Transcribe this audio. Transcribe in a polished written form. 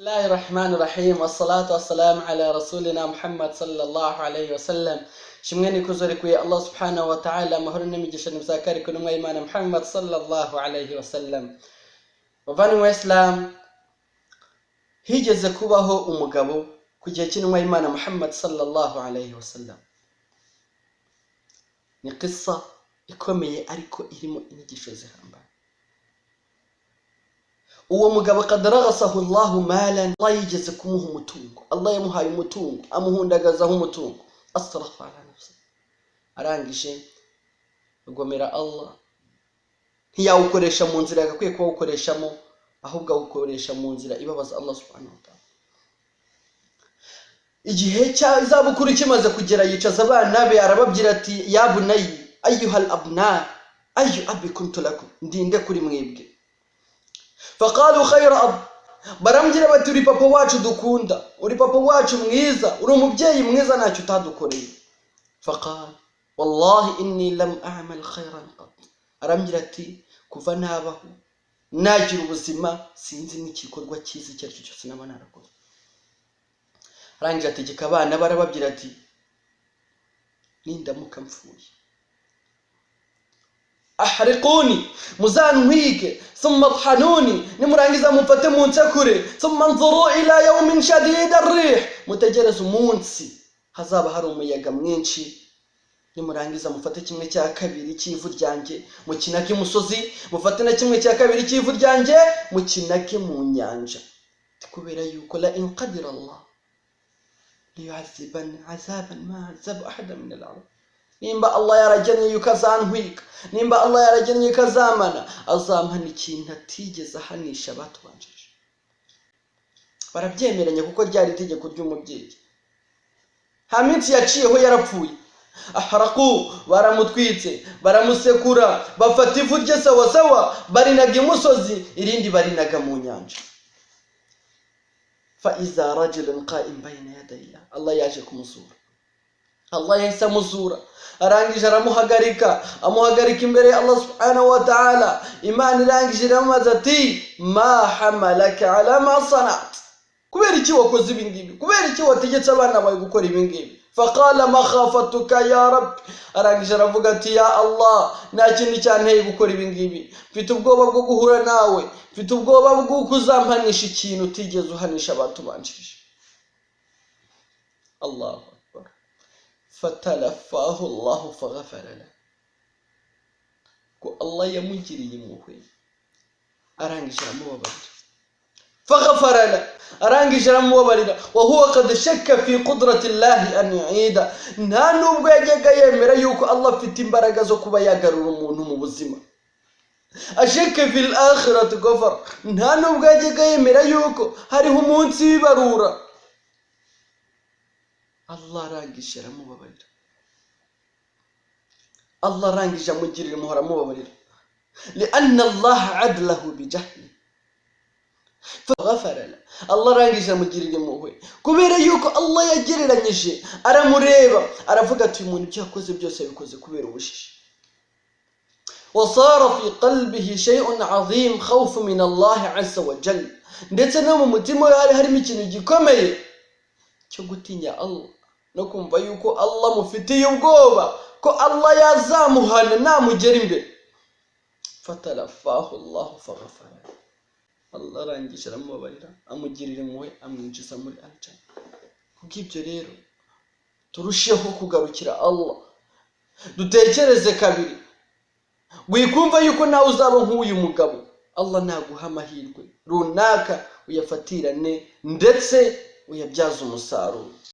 الله الرحمن الرحيم والصلاة والسلام على رسولنا محمد صلى الله عليه وسلم. شمغني كوزركوي الله سبحانه وتعالى مهرنا ميجيش نمساكاري كنما إيمان محمد صلى الله عليه وسلم. وفاني وإسلام higeze kubaho umugabo ku gihe cy'intumwa y'Imana Muhammad sallallahu alayhi wasallam. Ni qissa ikomeye ariko irimo inyigisho zihambaye. Uwo mugabo qadaragasahu Allahu malan, Allah yigeze kumuha umutungo. Allah yamuhaye umutungo, amuhundagazaho umutungo. Asrafa ala nafsi, arangije agomera Allah, ntiyawukoresha mu nzira yagakwiye kuba awukoreshamo, ahubwo awukoresha mu nzira ibabaza Allah subhanahu wa ta'ala. Igihe cy'izabukuru kimaze kugera, yicaza abana be arababwira ati ya bunayi ayyuhal abna ayyu abi kuntu lakum, ndinde kuri mwebwe. Faqalu khayra ab, barambwira bati uri papa wacu dukunda, uri papa wacu mwiza, uri umubyeyi mwiza, ntacyo utadukoreye. Faqala wallahi inni lam a'mal khayran qat, arambwira ati kuva nabaho nagira ubuzima sinzi n'ikikorwa cyiza icyo aricyo cyose naba narakoze. Arangije ategeka abana barababwira ati nindamuka mfuye ahriquni, muzantwike, thumma dhanuni, nimurangiza mumfate munsekure, thumma nzuru ila yawmin shadid ar-rih, mutegereze umunsi hazaba hari umuyaga mwinshi, nimurangiza mufate kimwe cya kabiri cy'ivu ryanjye mukinake musozi, mufate na kimwe cya kabiri cy'ivu ryanjye mukinake mu nyanja. Kubera yuko la in qadira Allah liyu'aziban azaban ma azaba ahada min al-'alam, nimba Allah yaragennye yuko azantwika, nimba Allah yaragennye yuko azamana, azampana ikintu atigeze ahanisha abatubanjije. Barabyemeranya kuko ryari itegeko ry'umubyeyi. Nta minsi yaciyeho yarapfuye. Ahraqu, baramutwitse, baramusekura, bafata ivu rye sawa sawa, barinaga imusozi, irindi barinaga mu nyanja. Fa iza rajulun qa'im bayna yaday Allah yaje kumusura. Allah yahise amuzura, arangije aramuhagarika, amuhagarika imbere ya Allah subhanahu wa ta'ala. Imana irangije iramubaza ati ma hamalaka ala ma sanat, kubera iki wakoze ibi ngibi, kubera iki wategetse abana bawe gukora ibi ngibi? Faqala makhafatuka ya Rabb, arangije aravuga ati ya Allah, nta kintu cyanteye gukora ibi ngibi, mfite ubwoba bwo guhura nawe, mfite ubwoba bwo kuzampanisha ikintu utigeze uhanisha abatubanjirije. Allahu akbar. Fatalafahu Allah faghafara lahu, ko Allah yamugiriye impuhwe, arangije aramubabarira. فغفر له, arangije aramubabarira. Wa huwa qad shakka fi qudrati Allah an yu'ida, nta nubwo yajyaga yemera yuko Allah afite imbaraga zo kuba yagarura umuntu mu buzima. Ashaka fil akhirati ghafar, nta nubwo yajyaga yemera yuko hariho umunsi w'ibarura. Allah arangije aramubabarira, Allah arangije amugirira impuhwe aramubabarira. لأن الله عدله بجهل فغفر له, Allah arangije amugirira impuhwe kubera yuko Allah yagereranyije, aramureba aravuga ati uyu muntu ibyo yakoze byose yabikoze kubera ubushishi. وصار في قلبه شيء عظيم خوف من الله عز وجل, ndetse no mu mutima we harimo ikintu gikomeye cyo gutinya Allah no kumva yuko Allah mufitiye ubwoba ko Allah yazamuhana namugera imbere. Fatalafahu Allah faghfara, Allah arangije aramubabarira, amugirira impuhwe, amwinjiza muri al-Jannah. Kubw'ibyo rero turusheho kugarukira Allah, dutekereze kabiri, wikumva yuko nawe uzaba nk'uyu mugabo. Allah naguha amahirwe runaka uyafatirane ndetse uyabyaza umusaruro.